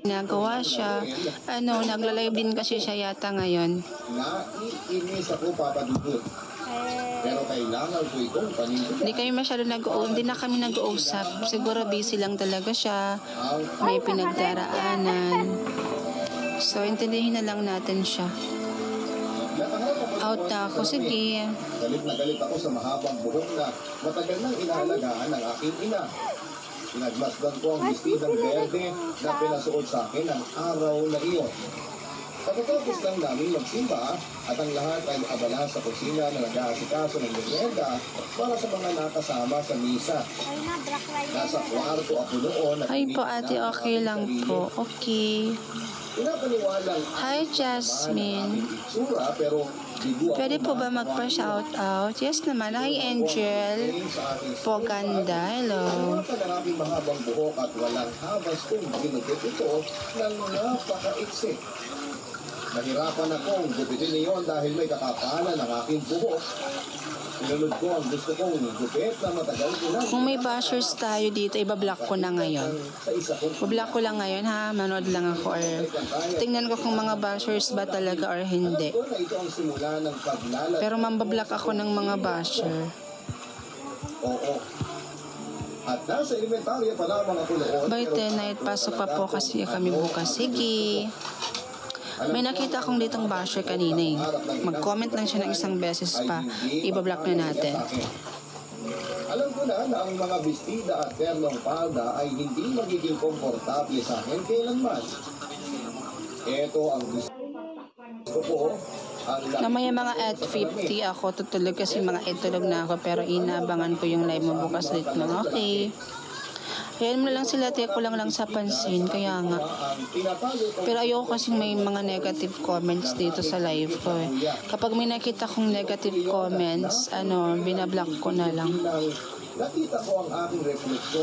Nagawa siya. Nagla-live din kasi siya yata ngayon. Naiinis ako, Papa Dudut. Pero kailangan ko itong panindigan. Hindi na kami nag-uusap. Siguro busy lang talaga siya. May pinagdaraanan. So, intindihin na lang natin siya. Out na ako. Sige. Galit na galit ako sa mahabang buhok na matagal nang inaalagaan ng aking ina. Pinagmasdan ko ang bestidang berde na pinasuot sa akin ang araw na iyon. Pagkatapos lang namin magsimba at ang lahat ay abala sa kusina na nag-aasikaso ng merienda para sa mga nakasama sa misa. Nasa kwarto ako noon. Hi po ate, okay lang po. Okay. Hi Jasmine. Pwede po ba magpa-shout out? Yes naman. Hi Angel. Po ganda. Hello. Maraming mahabang buhok at walang habas kung ginugit ito ng napaka-iksik. Nahirapan akong gupitin niyon dahil may kakapalan ng aking buhok. Sinunod ko ang gusto kong gupit na matagal ko na. Kung may bashers tayo dito, ibablock ko na ngayon. Ibablock ko lang ngayon ha. Manood lang ako or tingnan ko kung mga bashers ba talaga or hindi. Pero mambablock ako ng mga basher. Oo. At nasa elementarya pa lamang ako noon. By 10 night, pasok pa po kasi kami bukas. Sige. May nakita akong ditong basher kanina eh. Mag-comment lang siya ng isang beses pa. Ibablock na natin. Alam ko na ang mga bestida at ternong palda ay hindi magiging komportable sa akin kailanman. Ito ang gusto ko. Namaya mga at 50 ako tutulog kasi mga itulog na ako pero inabangan ko yung live mo bukas ulit lang. Okay. Ayan mo lang sila, tiyak ko lang sa pansin, kaya nga. Pero ayoko kasi may mga negative comments dito sa live ko eh. Kapag may nakita kong negative comments, binablock ko na lang.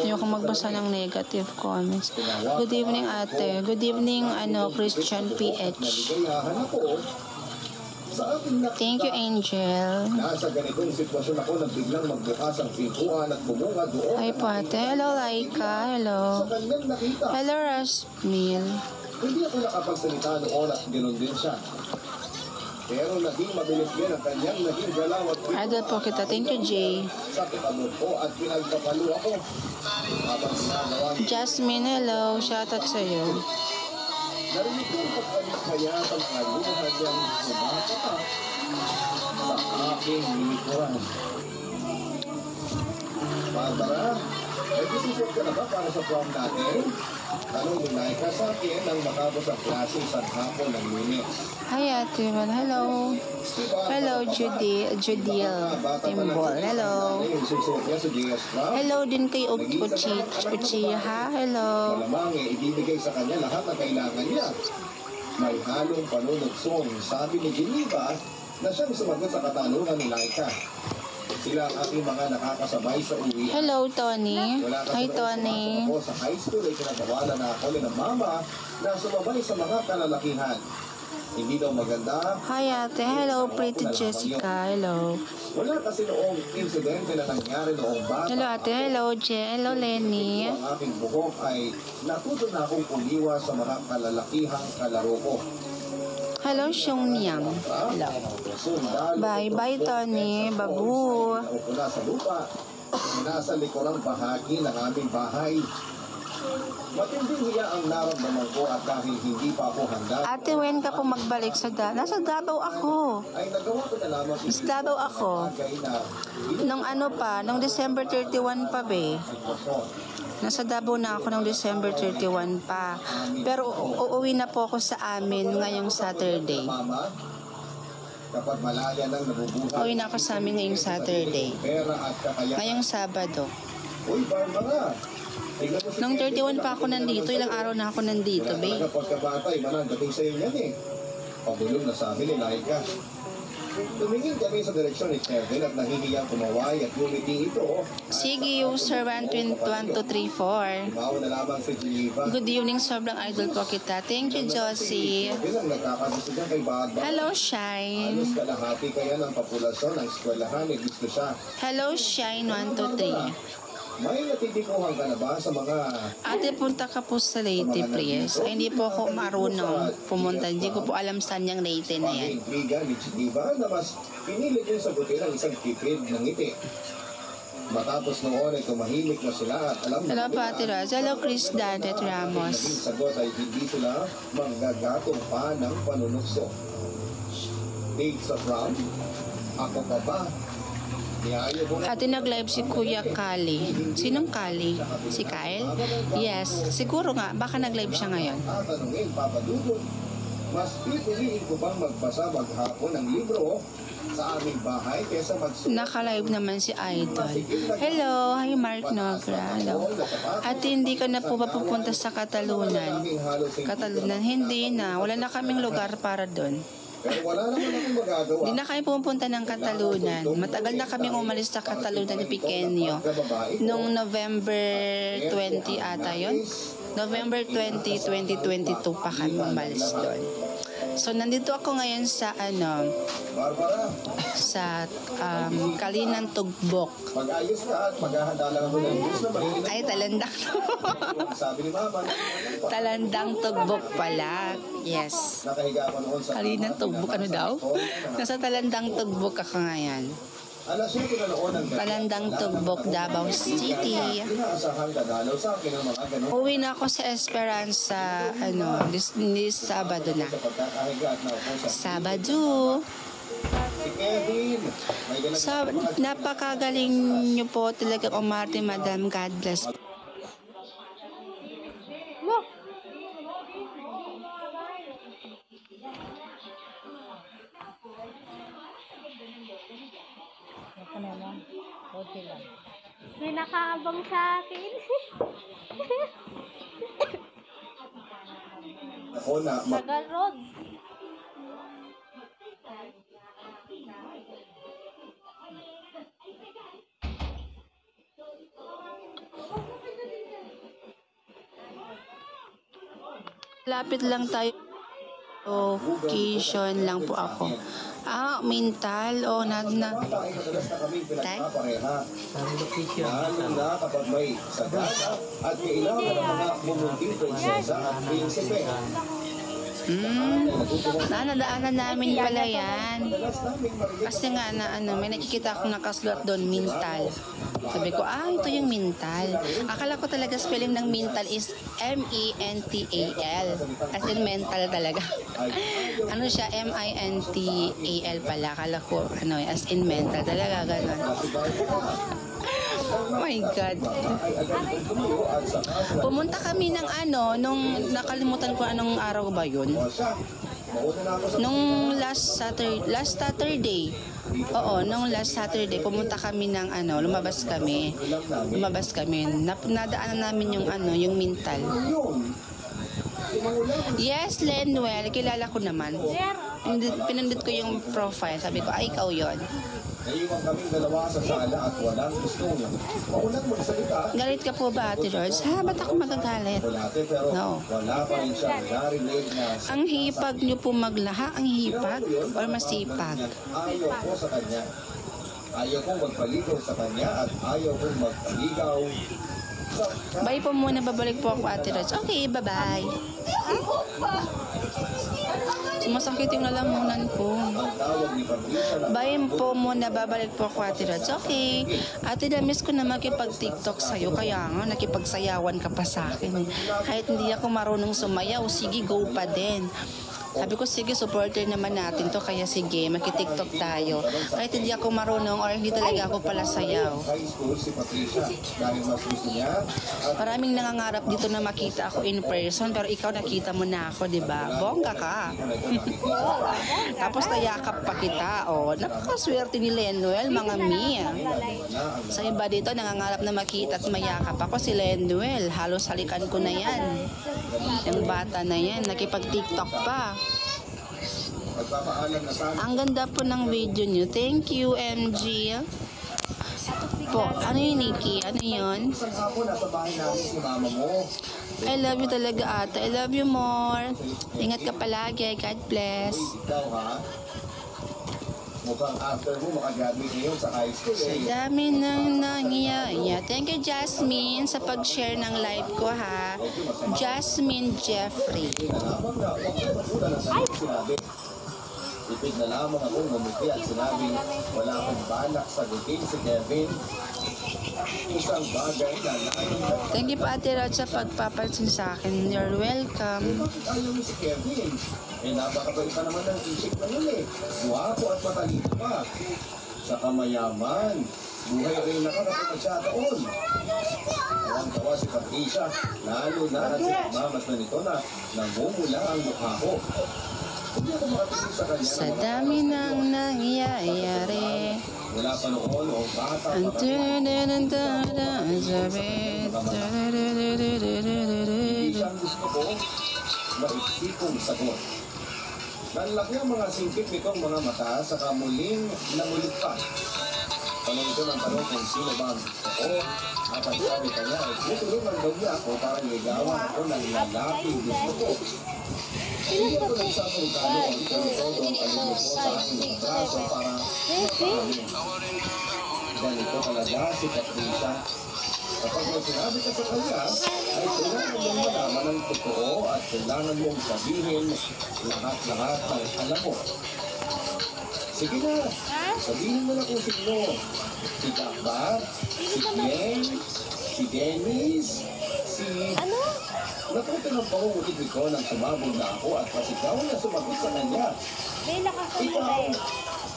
Ayoko magbasa ng negative comments. Good evening ate. Good evening, Christian PH. Thank you, Angel. Nasa ganitong sitwasyon ako na biglang magbukas ang pintuan at bumunga doon. Hi po ate. Hello, Laika. Hello. Hello, Rasmil. Hindi ako nakapagsalita noon at ganoon din siya. Pero naging mabilis din ang kanyang naging galaw at idol po kita. Thank you, Jay. sa pinabot ko at pinagpapalo ako. Habang ginagawa Jasmine, hello. Shoutout sa'yo. narinig ko ang pag-alis kaya sa kaluhan niyang sumakata sa aking likuran. Barbara, may decision ka na ba para sa prom natin? Tanong ni Laika sa akin nang matapos ang klase sa hapon ng Lunes. Hi, Ate. Hello. Hello, Judil Timbol. Hello. Hello din kay Uchiha. Hello. Malamang ibibigay sa kanya lahat ng kailangan niya. May halong panunugsong, sabi ni Geneva na siyang sumagot sa katanungan ni Laika. Sila ang aking mga nakakasabay sa uwi. Hello, Tony. Hi, Tony. Ako sa high school ay kinagawalan na ako ni ng mama na sumabay sa mga kalalakihan. Hindi daw maganda. Hi, ate. Hello, pretty Jessica. Hello. Wala kasi noong insidente na nangyari noong bata. Hello, ate. Hello, Je. Hello, Lenny. Ang aking buhok ay natuto na akong umiwas sa mga kalalakihang kalaro ko. Hello, Xiong Niang. Hello. Bye, Tony. Babu. Naupo na sa lupa. Nasa likurang bahagi ng aming bahay. Matinding hiya ang naramdaman ko at dahil hindi pa ako handa. Ate, when ka po magbalik sa Nasa Davao ako. Ay nagawa ko na lamang Sa Davao ako. Nung December 31 pa, be. Nasa Davao na ako ng December 31 pa. Pero uuwi na po ako sa amin ngayong Saturday. Kapag malaya nang nabubuhay. Uuwi na ako sa amin ngayong Saturday. Ngayong Sabado. Uy, Barbara. Nung 31 pa ako nandito, ilang araw na ako nandito, babe. Pagkabatay, manandating sa'yo yan eh. Pagulong na sabi ni Laika. Tumingin kami sa direksyon ni Kevin at nahihiyang kumaway at unity ito. Sige, user 1234. Imaw na lamang si Geneva. Good evening, sobrang idol po kita. Thank you, Josie. Bilang nagkakagusto niya kay Barbara. Hello, Shine. Halos kalahati kaya ng populasyon ng eskwelahan ay gusto siya. Hello, Shine 123. May natitikuhan ka na ba sa mga Ate, punta ka po sa Leyte, please. Ay, hindi po ako marunong pumunta. Hindi ko po alam saan yung Leyte na yan. pag-iintriga ni Chidiva na mas pinilit yung sagutin ang isang tipid ng ngiti? Matapos noon ay tumahimik na sila at alam Hello, Ate Raz. Hello, Chris Danet Naging Ramos. sagot ay hindi sila manggagatong pa ng panunukso. Date sa prom? Ako pa ba? Niayo mo na Ate, nag-live si Kuya Kali. Sinong Kali? Si Kyle? Yes. Siguro nga. Baka nag-live siya ngayon. tatanungin, Papa Dudut. Mas pipiliin ko bang magbasa maghapon ng libro sa aming bahay kaysa magsulat? Naka-live naman si Idol. Hello. Hi, Mark Nogra. Hello. Ate, hindi ka na po ba pupunta sa Katalunan? Katalunan, hindi na. Wala na kaming lugar para doon. Pero wala naman akong magagawa. Hindi na kami pupunta ng Katalunan. Matagal na kaming umalis sa Katalunan ni Pequeño. Noong November 20 ata yun. November 20, 2022 pa kami umalis doon. So, nandito ako ngayon sa, Barbara, sa Kalinan Tugbok. mag-ayos ka at maghahanda lang ako ng juice na mainit. Ay, Talandang. Sabi ni Mama, Talandang Tugbok pala. Yes. nakahiga ako noon sa Kalinan Tugbok, ano daw? Nasa Talandang Tugbok ako ngayon. Alas 7 na noon ang Talandang Tugbok, Davao City. inaasahan dadalaw sa akin ang mga ganun Uwi na ako sa Esperanza, this Sabado na. sa pagkakahiga at naupo sa Sabado. si Kevin. May ganun So, napakagaling nyo po talaga umarte, Madam. God bless. May nakaabang sa akin. ako na Tagal Road. Lapit lang tayo. Occasion lang po ako. Mental. madalas na kaming pinagpapareha. Lalo na kapag may sagana at kailangan ng mga bumunting prinsesa at prinsipe. Nadaanan namin pala yan. Madalas namin marinig Kasi nga may nakikita akong nakasulat doon, mental. Sabi ko, ito yung mental. Akala ko talaga spelling ng mental is M-E-N-T-A-L. As in mental talaga. Ano siya, M-I-N-T-A-L pala. Akala ko, as in mental talaga, gano'n. Oh my God. Pumunta kami ng nung nakalimutan ko anong araw ba yun. Nung last Saturday. Oo, nung last Saturday, pumunta kami ng lumabas kami. Nadaanan namin yung mental. Yes, Lenuel, kilala ko naman. Pinindot ko yung profile. Sabi ko, ikaw yon. Naiwan kaming dalawa sa sala at walang gustong maunang magsalita. Galit ka po ba, Ate George? Ba't ako magagalit? Wala pero No. wala pa rin siya narinig na Ang hipag niyo po maglaha, ang hipag or masipag? ayaw ko sa kanya. Ayaw kong magpaligaw sa kanya at ayaw kong magpaligaw sa Bye po muna, babalik po ako, Ate George. Okay, bye-bye. Sumasakit yung lalamunan ko. ang tawag ni Patricia na Bye po muna, babalik po ako, Ate George. Okay. Ate, na-miss ko na makipag-TikTok sa'yo. Kaya nga, nakipagsayawan ka pa sa akin. Kahit hindi ako marunong sumayaw, sige, go pa din. Sabi ko, sige, supporter naman natin to. Kaya sige, makitiktok tayo. Kahit hindi ako marunong or hindi talaga ako pala sayaw. high school si Patricia dahil mas gusto niya at Maraming nangangarap dito na makita ako in person. Pero ikaw nakita mo na ako, di ba? Bongga ka. Tapos nayakap pa kita. Napakaswerte ni Lenuel, mga Mia. Sa iba dito, nangangarap na makita at mayakap ako si Lenuel. Halos halikan ko na yan. Yung bata na yan, nakipag-TikTok pa. nagpapaalam na sana Ang ganda po ng video nyo. Thank you, MG. Po, ano yun, Nikki? Ano yun? isang hapon nasa bahay namin si mama mo. I love you talaga, ate. I love you more. Ingat ka palagi. God bless. Ikaw ha? Mukhang after mo makagraduate ngayon sa high school Sa dami ng nangyayaya. Thank you, Jasmine, sa pag-share ng live ko, ha. Jasmine Jeffrey. Nalaman na huwag na magula ng sarili sinabi. Tipid na lamang akong ngumiti at sinabing wala akong balak sagutin si Kevin. Isang bagay na naayong Thank you po, Ate Rod, sa pagpapansin sa akin. You're welcome. ayaw mo si Kevin. Napakabay pa naman ng isip na yun eh. Guwapo at matalino pa. Sa kamayaman, buhay rin nakakapagsyataon. Tawang-tawa si Patricia, lalo na at si mamas na nito na namumula ang mukha ko. Hindi ako makatingin sa kanya Sa dami ng nangyayari. wala pa noon o bata Ang pa tudududududud, sabi, Hindi siya ang gusto ko, maiksi kong sagot. Nanlaki ang mga singkit nitong mga mata sa kamuling namulit pa. Tanong ito ng tanong kung sino ba ang gusto ko. At ang sabi kanya ay tutulungan daw niya ako para ligawan ako ng lalaking gusto ko. Hindi ako nagsasong tanong pero todo ang alin ko sa aking mga braso para mapahamin. Ganito talaga si Patricia. Kapag may sinabi ka sa kanya, ay kailangan mong malaman ang totoo at kailangan mong sabihin lahat-lahat ng alam mo. Sige na, sabihin mo na kung sino. Si Takbar, si Glenn, si Dennis, si... Ano? Napunta ng pangungulit ko nang sumabog na ako at pasigaw na sumagot sa kanya. Bella ka sa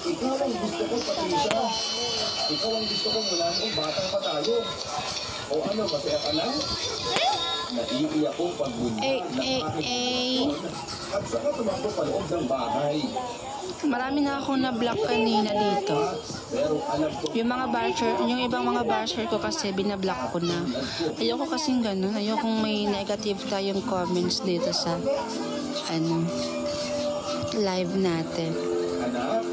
Ikaw ang gusto ko, Patricia. Ikaw ang gusto ko mula nung batang pa tayo. O ano, masaya ka lang? Naiiyak ko pagbunyan ng aking at saka tumakbo pa loob ng bahay. Marami na akong na-block kanina dito. Pero alam ko, Yung mga basher, yung ibang mga basher ko kasi binablock ko na. Ayoko kasing ganun. Ayokong may negative tayong comments dito sa live natin. anak,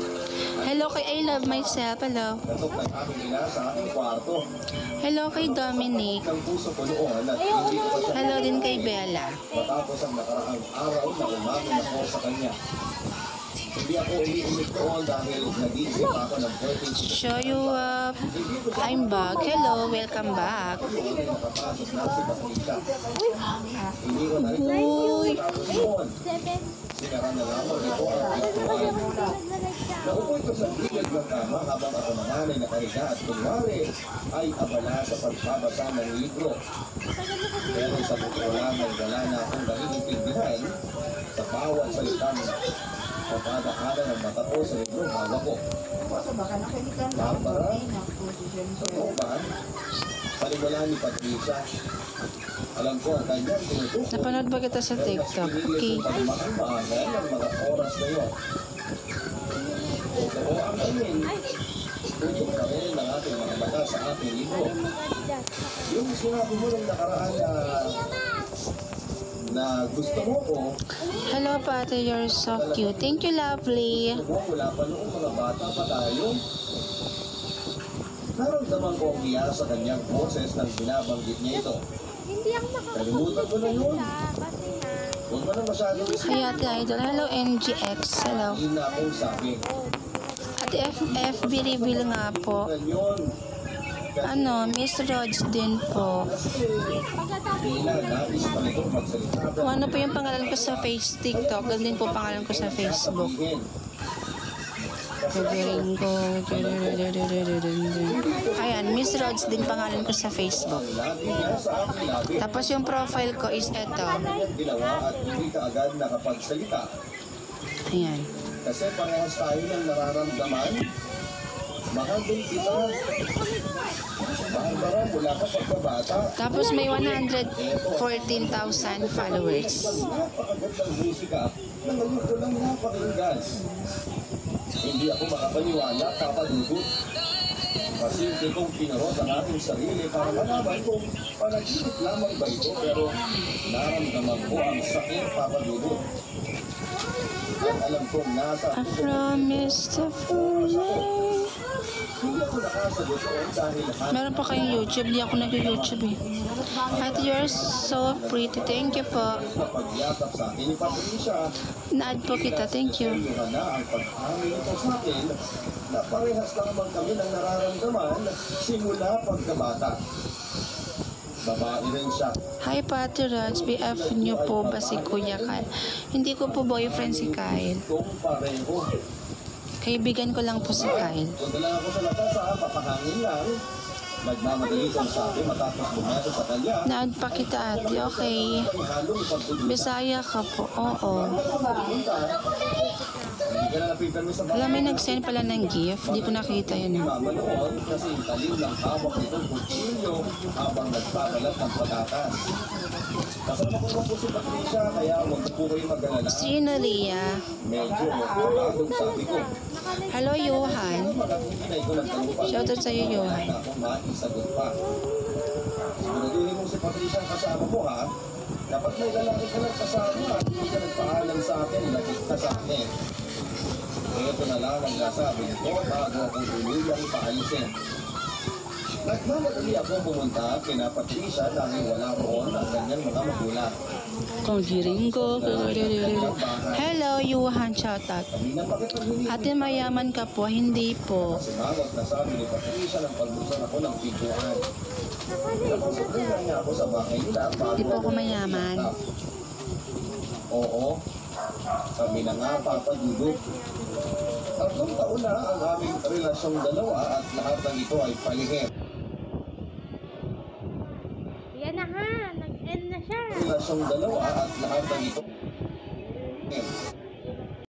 Hello kay I Love Myself. Hello. katok ng aking ina sa aking kwarto. Hello kay Dominic. Ng puso ko noon at hindi ko pa siya Hello din kay Bella. matapos ang nakaraang araw na umamin ako sa kanya. Hindi ako umiimik noon dahil nag-iisip ako ng birthday si Show you up. I'm back. Hello. Welcome back. nakapasok na si Patricia. Hindi ko na rin Uy. tapos noon. 7. Sinara na lamang ito ang pintuan. Naupo ito sa gilid ng kama habang ako naman ay nakahiga at kunwari ay abala sa pagbabasa ng libro. Pero sa totoo lang ay wala na akong naiintindihan sa bawat salitang pagkakaanan ng mata ko sa libro hawak ko. Barbara, totoo ba? Paliwala ni Patricia. Alam ko ang kanyang tinutukoy. Napanood ba kita sa TikTok? Okay. Pagmamahal ng mga oras na yun. Totoo ang amin. Tutok pa rin ang ating mga mata sa ating libro. Yung sinabi mo ng nakaraan na gusto mo ko, Hello, Pate. You're so cute. Thank you, lovely. wala pa noong mga bata pa tayo. Naramdaman ko ang hiya sa kanyang boses nang binabanggit niya ito. Hindi ako Kalimutan ko na yun. kasi nga. Huwag mo na masyadong Hi, Ate Idol. Hello, NGX. Hello. hindi na akong sabi. Ate FB reveal nga po. Yun. Miss Rods din po. Tila nais pa nito magsalita. Kung ano po yung pangalan ko sa TikTok, ganun din po pangalan ko sa Facebook. Gabirin ko. Ayan, Miss Rods din pangalan ko sa Facebook. Lagi niya sa aking labi. Tapos yung profile ko is eto. Ginawa at hindi ka agad nakapagsalita. Ayan. Kasi parehas tayo ng nararamdaman. Mahal din kita. Barbara, mula ka pagkabata. Tapos may 114,000 followers. Napakagandang musika na ngayon ko lang napakinggan. Hindi ako makapaniwala, papadudot. Pasimple kong pinarot ang ating sarili para malaman kung panaginip lamang ba ito pero naramdaman ko ang sakit, papadudot. At alam kong nasa I promise to follow. Hindi ako nakasagot doon dahil Meron pa kayong YouTube. Di ako nag-YouTube eh. At you're so pretty. Thank you po. napagyakap sa akin ni Patricia. Na-add po kita. Thank you. Seryohan na ang pag-amin ito sa akin na parehas lang naman kami ng nararamdaman simula pagkabata. Babae rin siya. Hi, Pati Raj. BF niyo po ba si Kuya Kyle? Hindi ko po boyfriend si Kyle. Kung pareho. Kaibigan ko lang po si Kyle. Punta lang ako sa labas papahangin lang. Nagmamadali siyang sabi matapos bumasok sa kanya. Na-add pa kita, ate. Okay. Ay halong ipagtuloy. Bisaya ka po. Oo. Hindi ka na napipirmi sa Alam, may nag-send pala ng gift. Hindi ko nakita yun. mama noon kasi talim lang hawak nitong kutsilyo habang nagpapalat ng patatas. Kasama ko po si Patricia kaya huwag po kayo mag-alala. Sino, Lia? Medyo mabagong sabi ko. Hello, Johan. Magabuti ko nagtanong pa. Shoutout sa'yo, Johan. Na akong maisagot pa. Siguraduhin mo si Patricia ang kasama mo ha. Dapat may lalaki ka lang kasama at hindi ka nagpaalam sa akin, lagit ka sa akin. Ito na lang ang nasabi ko bago akong tuluyang paalisin. Nagmamadali ako pumunta kina Patricia dahil wala roon ang kanyang mga magulang. Kongjiringo. Hello, Johan. Shoutout. Kanina pa kita hinihintay. Ate, mayaman ka po. Hindi po. Simangot na sabi ni Patricia nang pagbuksan ako ng pintuan. Napasabay na niya ako sa bahay nila bago Hindi po ako mayaman. Oo. Kami na nga papadudok. 3 taon na ang aming relasyong dalawa at lahat ng ito ay palihim. Yan na ha. Nag-end na siya. Relasyong dalawa at lahat ng ito.